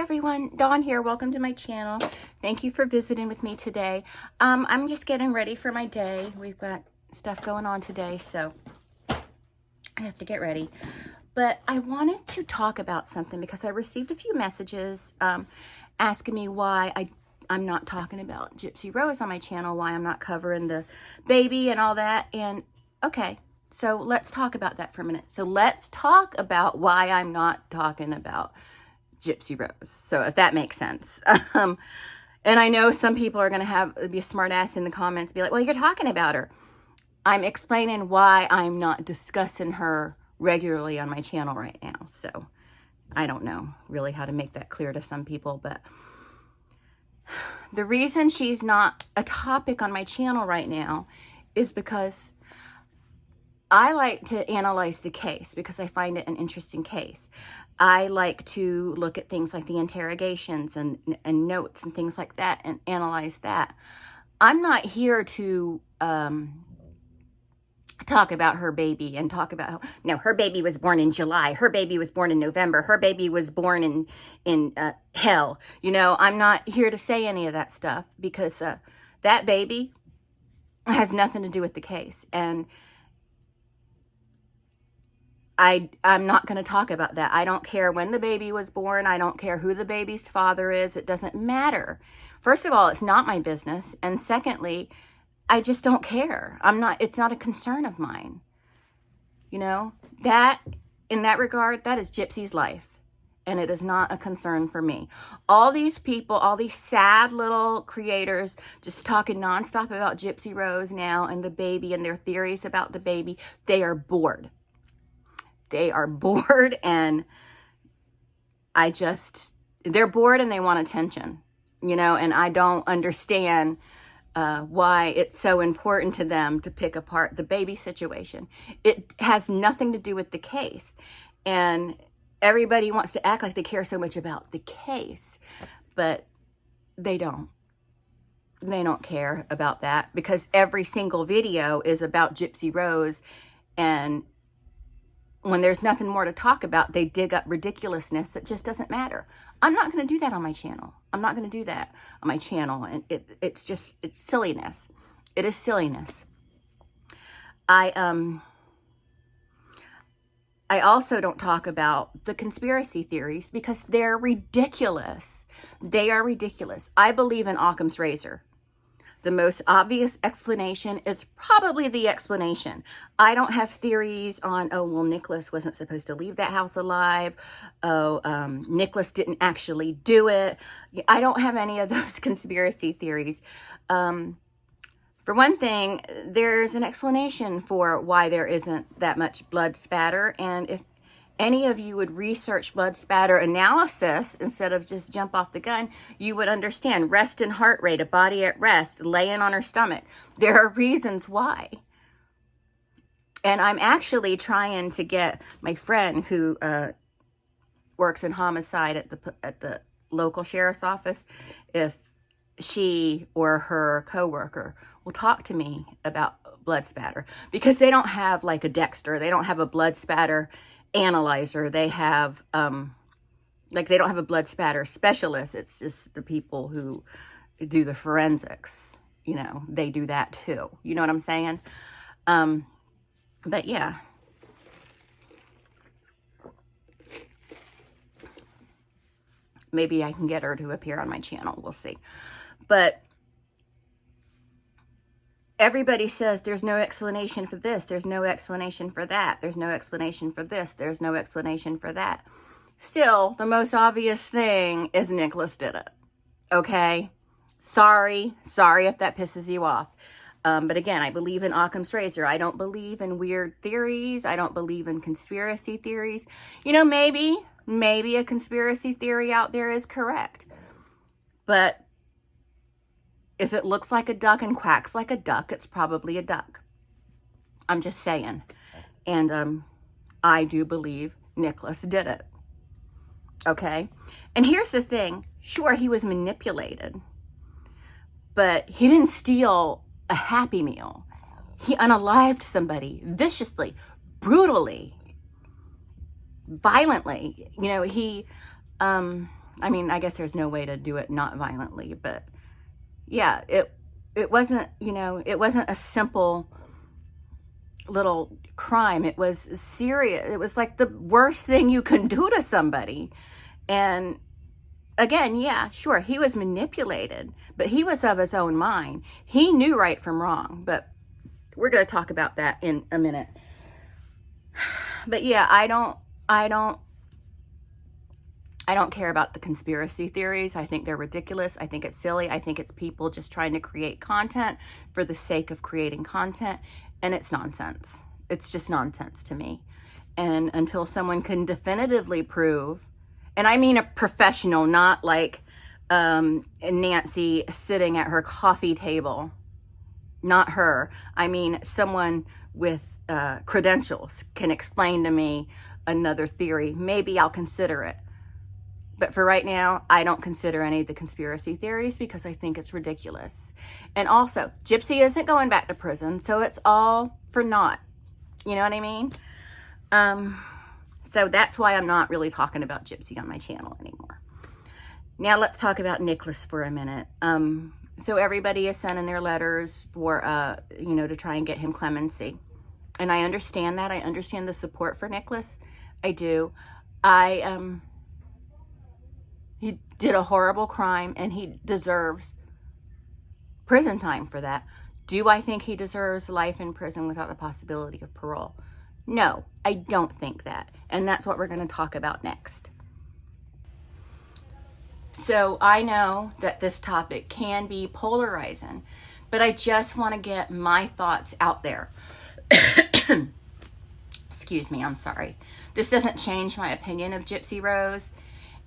everyone, Dawn here. Welcome to my channel. Thank you for visiting with me today. I'm just getting ready for my day. We've got stuff going on today, so I have to get ready. But I wanted to talk about something because I received a few messages asking me why I'm not talking about Gypsy Rose on my channel, why I'm not covering the baby and all that. And okay, so let's talk about that for a minute. So let's talk about why I'm not talking about Gypsy Rose. So if that makes sense. And I know some people are going to be a smart ass in the comments, be like, well, you're talking about her. I'm explaining why I'm not discussing her regularly on my channel right now. So I don't know really how to make that clear to some people, but the reason she's not a topic on my channel right now is because I like to analyze the case because I find it an interesting case. I like to look at things like the interrogations and notes and things like that and analyze that. I'm not here to talk about her baby and talk about how, no, her baby was born in July, her baby was born in November, her baby was born in hell. You know, I'm not here to say any of that stuff because that baby has nothing to do with the case. And I'm not going to talk about that. I don't care when the baby was born. I don't care who the baby's father is. It doesn't matter. First of all, it's not my business. And secondly, I just don't care. It's not a concern of mine. You know, in that regard, that is Gypsy's life. And it is not a concern for me. All these people, all these sad little creators just talking nonstop about Gypsy Rose now and the baby and their theories about the baby, they are bored. They are bored and they're bored and they want attention, you know, and I don't understand why it's so important to them to pick apart the baby situation. It has nothing to do with the case. And everybody wants to act like they care so much about the case, but they don't. They don't care about that because every single video is about Gypsy Rose, and when there's nothing more to talk about, they dig up ridiculousness that just doesn't matter. I'm not going to do that on my channel. I'm not going to do that on my channel. And it's silliness. It is silliness. I also don't talk about the conspiracy theories because they're ridiculous. They are ridiculous. I believe in Occam's razor. The most obvious explanation is probably the explanation. I don't have theories on, oh, well, Nicholas wasn't supposed to leave that house alive. Oh, Nicholas didn't actually do it. I don't have any of those conspiracy theories. For one thing, there's an explanation for why there isn't that much blood spatter. And if any of you would research blood spatter analysis instead of just jump off the gun, you would understand rest in heart rate, a body at rest, laying on her stomach. There are reasons why. And I'm actually trying to get my friend who works in homicide at the local sheriff's office, if she or her coworker will talk to me about blood spatter, because they don't have like a Dexter. They don't have a blood spatter analyzer. They have they don't have a blood spatter specialist. It's just the people who do the forensics, you know, they do that too. You know what I'm saying? But yeah, maybe I can get her to appear on my channel. We'll see. But everybody says there's no explanation for this. There's no explanation for that. There's no explanation for this. There's no explanation for that. Still, the most obvious thing is Nicholas did it. Okay? Sorry if that pisses you off. But again, I believe in Occam's razor. I don't believe in weird theories. I don't believe in conspiracy theories. You know, maybe a conspiracy theory out there is correct. But if it looks like a duck and quacks like a duck, it's probably a duck. I'm just saying. And I do believe Nicholas did it. Okay? And here's the thing. Sure, he was manipulated. But he didn't steal a Happy Meal. He unalived somebody viciously, brutally, violently. You know, he I mean, I guess there's no way to do it not violently, but yeah, it wasn't, you know, it wasn't a simple little crime. It was serious. It was like the worst thing you can do to somebody. And again, yeah, sure, he was manipulated, but he was of his own mind. He knew right from wrong, but we're going to talk about that in a minute. But yeah, I don't care about the conspiracy theories. I think they're ridiculous. I think it's silly. I think it's people just trying to create content for the sake of creating content, and it's nonsense. It's just nonsense to me. And until someone can definitively prove, and I mean a professional, not like Nancy sitting at her coffee table, not her. I mean someone with credentials can explain to me another theory. Maybe I'll consider it. But for right now, I don't consider any of the conspiracy theories because I think it's ridiculous. And also, Gypsy isn't going back to prison, so it's all for naught. You know what I mean? So that's why I'm not really talking about Gypsy on my channel anymore. Now let's talk about Nicholas for a minute. So everybody is sending their letters for, you know, to try and get him clemency. And I understand that. I understand the support for Nicholas. I do. He did a horrible crime and he deserves prison time for that. Do I think he deserves life in prison without the possibility of parole? No, I don't think that. And that's what we're going to talk about next. So I know that this topic can be polarizing, but I just want to get my thoughts out there. Excuse me, I'm sorry. This doesn't change my opinion of Gypsy Rose.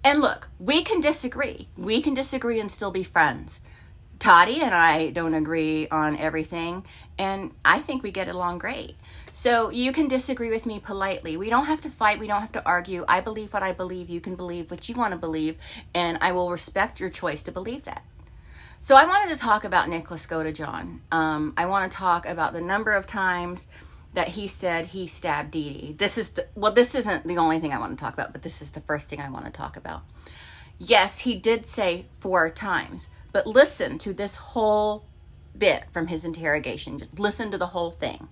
And look, we can disagree. We can disagree and still be friends. Toddy and I don't agree on everything, and I think we get along great. So you can disagree with me politely. We don't have to fight. We don't have to argue. I believe what I believe. You can believe what you want to believe, and I will respect your choice to believe that. So I wanted to talk about Nicholas Godejohn. I want to talk about the number of times that he said he stabbed Dee Dee. This isn't the only thing I want to talk about, but this is the first thing I want to talk about. Yes, he did say 4 times, but listen to this whole bit from his interrogation. Just listen to the whole thing.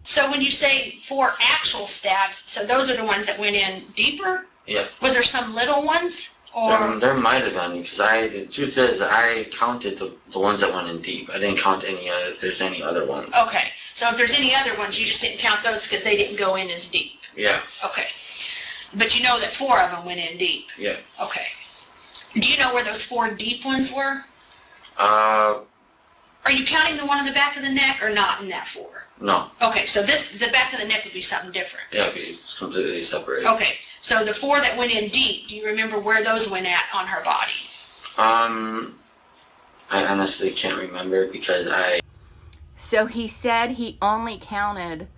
So when you say 4 actual stabs, so those are the ones that went in deeper? Yeah. Was there some little ones? Or There might have been, because the truth is I counted the ones that went in deep. I didn't count if there's any other ones. okay. So if there's any other ones, you just didn't count those because they didn't go in as deep. Yeah. Okay. But you know that 4 of them went in deep. Yeah. Okay. Do you know where those 4 deep ones were? Are you counting the one in the back of the neck or not in that 4? No. Okay, so the back of the neck would be something different. Yeah, it's completely separate. Okay, so the 4 that went in deep, do you remember where those went at on her body? I honestly can't remember because So he said he only counted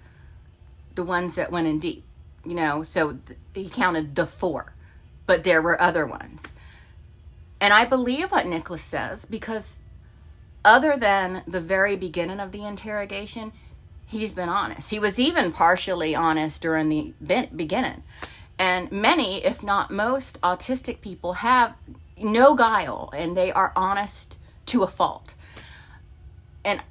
the ones that went in deep, you know, so he counted the 4, but there were other ones. And I believe what Nicholas says because other than the very beginning of the interrogation, he's been honest. He was even partially honest during the beginning. And many, if not most, autistic people have no guile and they are honest to a fault. And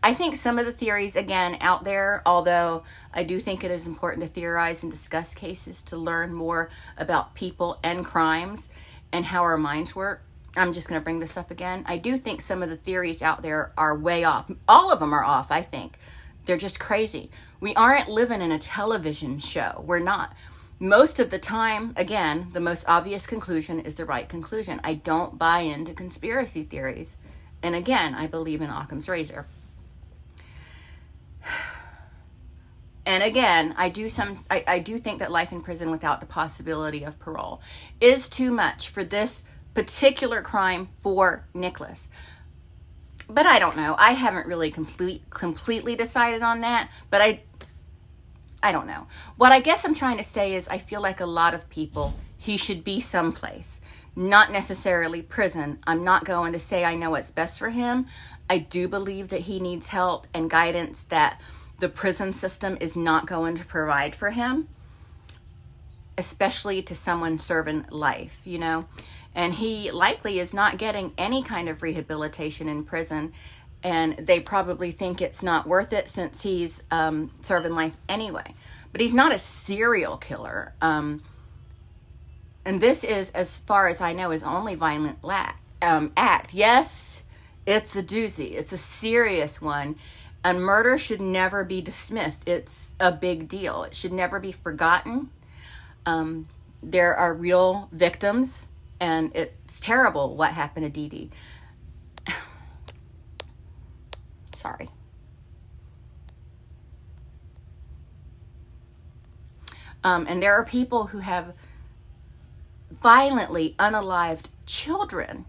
I think some of the theories, again, out there, although I do think it is important to theorize and discuss cases to learn more about people and crimes and how our minds work. I'm just going to bring this up again. I do think some of the theories out there are way off. All of them are off, I think. They're just crazy. We aren't living in a television show. We're not. Most of the time, again, the most obvious conclusion is the right conclusion. I don't buy into conspiracy theories. And again, I believe in Occam's razor. And again, I do think that life in prison without the possibility of parole is too much for this particular crime for Nicholas. But I don't know. I haven't really completely decided on that, but I don't know. What I guess I'm trying to say is I feel like a lot of people, he should be someplace, not necessarily prison. I'm not going to say I know what's best for him. I do believe that he needs help and guidance that the prison system is not going to provide for him, especially to someone serving life, you know. And he likely is not getting any kind of rehabilitation in prison. And they probably think it's not worth it since he's serving life anyway. But he's not a serial killer. And this is, as far as I know, his only violent act. Yes, it's a doozy. It's a serious one. And murder should never be dismissed. It's a big deal. It should never be forgotten. There are real victims, and it's terrible what happened to Dee Dee. Sorry. And there are people who have violently unalived children,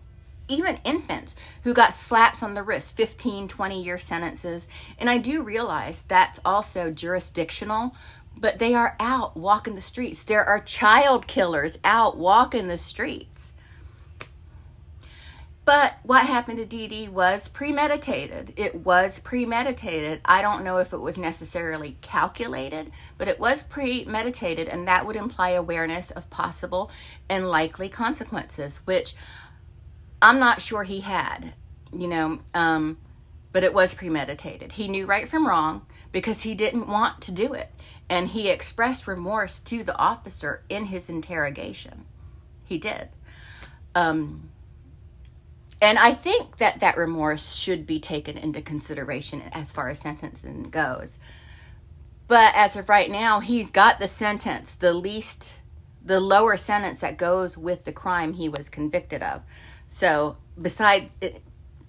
even infants, who got slaps on the wrist, 15, 20-year sentences. And I do realize that's also jurisdictional, but they are out walking the streets. There are child killers out walking the streets. But what happened to Dee Dee was premeditated. It was premeditated. I don't know if it was necessarily calculated, but it was premeditated, and that would imply awareness of possible and likely consequences, which I'm not sure he had, but it was premeditated. He knew right from wrong because he didn't want to do it, and he expressed remorse to the officer in his interrogation. He did. And I think that remorse should be taken into consideration as far as sentencing goes. But as of right now, he's got the sentence, the lower sentence that goes with the crime he was convicted of. So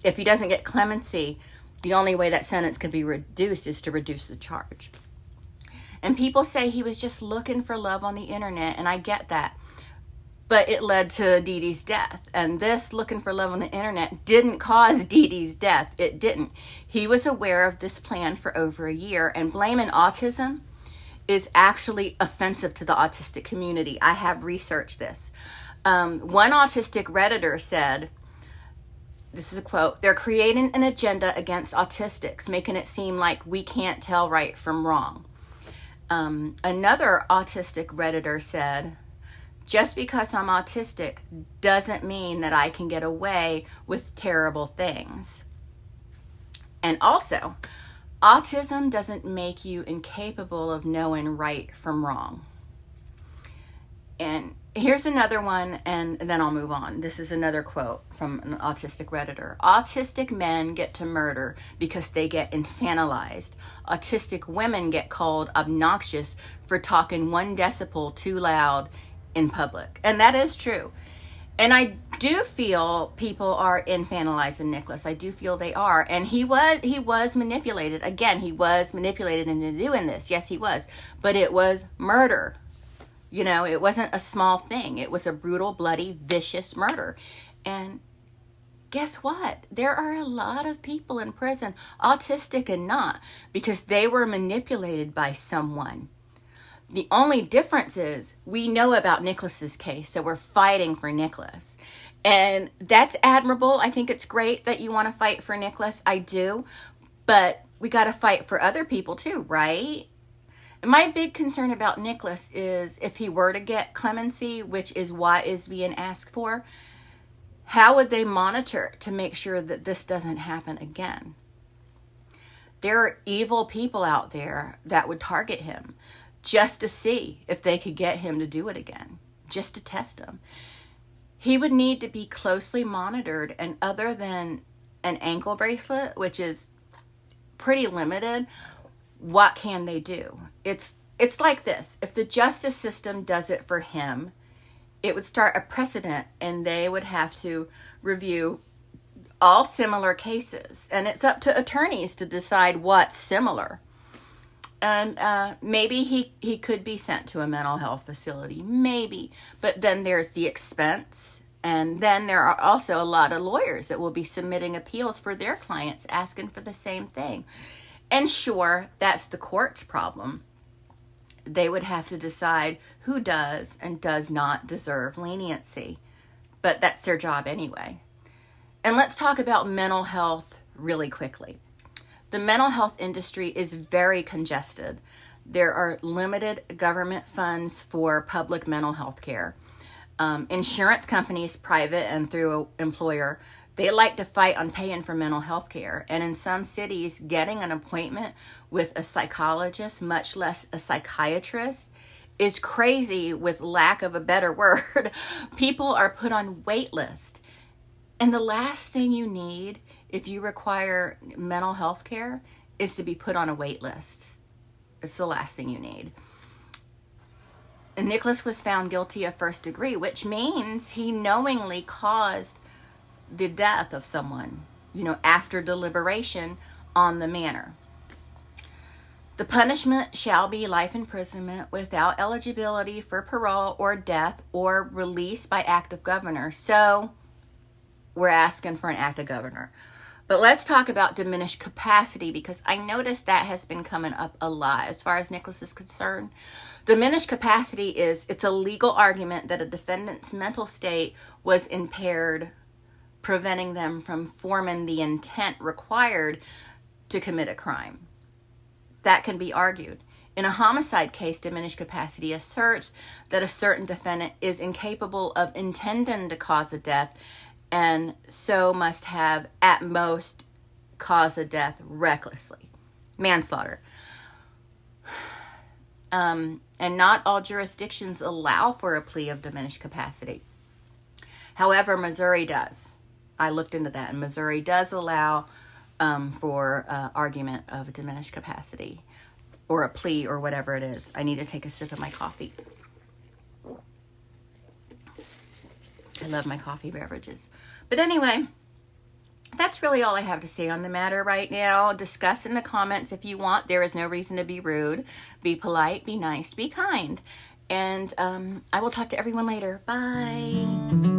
if he doesn't get clemency, the only way that sentence can be reduced is to reduce the charge. And people say he was just looking for love on the internet, and I get that. But it led to Dee Dee's death. And this looking for love on the internet didn't cause Dee Dee's death. It didn't. He was aware of this plan for over a year. And blaming autism is actually offensive to the autistic community. I have researched this. One autistic Redditor said, this is a quote, "They're creating an agenda against autistics, making it seem like we can't tell right from wrong." Another autistic Redditor said, "Just because I'm autistic doesn't mean that I can get away with terrible things." And also, autism doesn't make you incapable of knowing right from wrong. And here's another one, and then I'll move on. This is another quote from an autistic Redditor. "Autistic men get to murder because they get infantilized. Autistic women get called obnoxious for talking 1 decibel too loud in public." And that is true. And I do feel people are infantilizing Nicholas. I do feel they are. And he was manipulated. Again, he was manipulated into doing this. Yes, he was. But it was murder. It wasn't a small thing. It was a brutal, bloody, vicious murder. And guess what? There are a lot of people in prison, autistic and not, because they were manipulated by someone. The only difference is we know about Nicholas's case, so we're fighting for Nicholas. And that's admirable. I think it's great that you want to fight for Nicholas. I do. But we got to fight for other people too, right? And my big concern about Nicholas is if he were to get clemency, which is what is being asked for, how would they monitor to make sure that this doesn't happen again? There are evil people out there that would target him just to see if they could get him to do it again, just to test him. He would need to be closely monitored, and other than an ankle bracelet, which is pretty limited, what can they do? It's like this. If the justice system does it for him, it would start a precedent, and they would have to review all similar cases. And it's up to attorneys to decide what's similar. And maybe he could be sent to a mental health facility, maybe. But then there's the expense. And then there are also a lot of lawyers that will be submitting appeals for their clients asking for the same thing. And sure, that's the court's problem. They would have to decide who does and does not deserve leniency. But that's their job anyway. And let's talk about mental health really quickly. The mental health industry is very congested. There are limited government funds for public mental health care. Insurance companies, private and through an employer, they like to fight on paying for mental health care. And in some cities, getting an appointment with a psychologist, much less a psychiatrist, is crazy, with lack of a better word. People are put on wait list. And the last thing you need if you require mental health care is to be put on a wait list. It's the last thing you need. And Nicholas was found guilty of first degree, which means he knowingly caused the death of someone, after deliberation on the manner. The punishment shall be life imprisonment without eligibility for parole or death or release by act of governor. So we're asking for an act of governor. But let's talk about diminished capacity, because I noticed that has been coming up a lot as far as Nicholas is concerned. Diminished capacity it's a legal argument that a defendant's mental state was impaired, preventing them from forming the intent required to commit a crime. That can be argued. In a homicide case, diminished capacity asserts that a certain defendant is incapable of intending to cause a death, and so must have at most caused a death recklessly. Manslaughter. And not all jurisdictions allow for a plea of diminished capacity. However, Missouri does. I looked into that, and Missouri does allow for argument of a diminished capacity or a plea or whatever it is. I need to take a sip of my coffee. I love my coffee beverages. But anyway, that's really all I have to say on the matter right now. Discuss in the comments if you want. There is no reason to be rude. Be polite, be nice, be kind. And I will talk to everyone later. Bye.